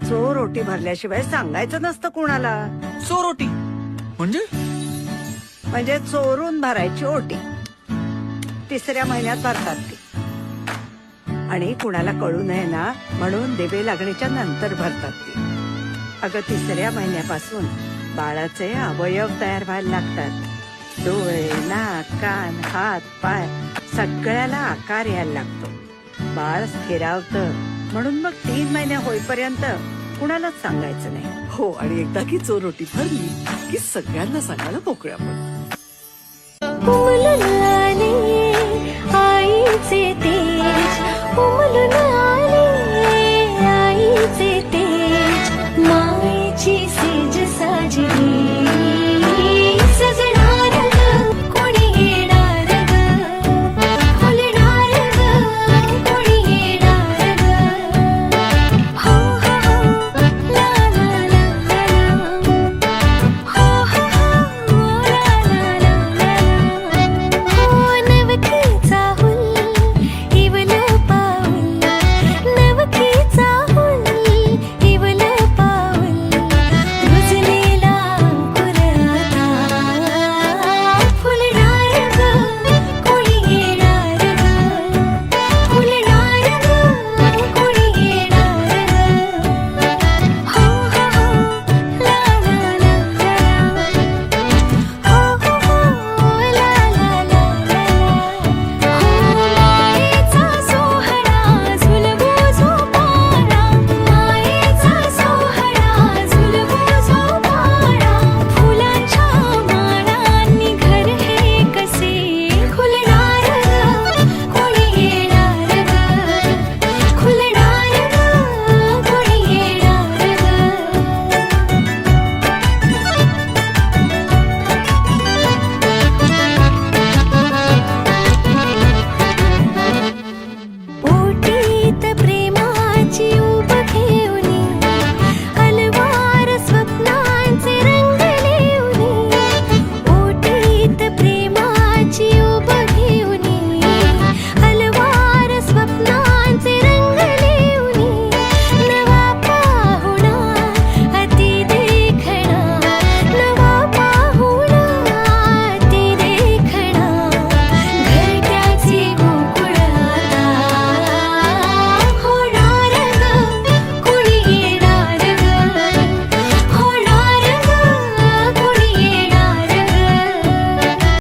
चोर ओटी भरल्याशिवाय सांगायचं नसतं कुणाला. चोरोटी म्हणजे? म्हणजे चोरून भरायची ओटी. 3ऱ्या महिन्यात भरतात ती. आणि कुणाला कळू नये ना म्हणून दिवे लागणीच्या नंतर भरतात ती. अगं 3ऱ्या महिन्यापासून बाळाचे अवयव तयार व्हायला लागतात. डोळे, नाक, कान, हात, पाय सगळ्याला आकार यायला लागतो. बाळ स्थिरावतं म्हणून मग 3 महिने होईपर्यंत कुणालाच सांगायचं नाही. हो, आणि एकदा की चोरोटी भरली की सगळ्यांना सांगायला मोकळ्या पण.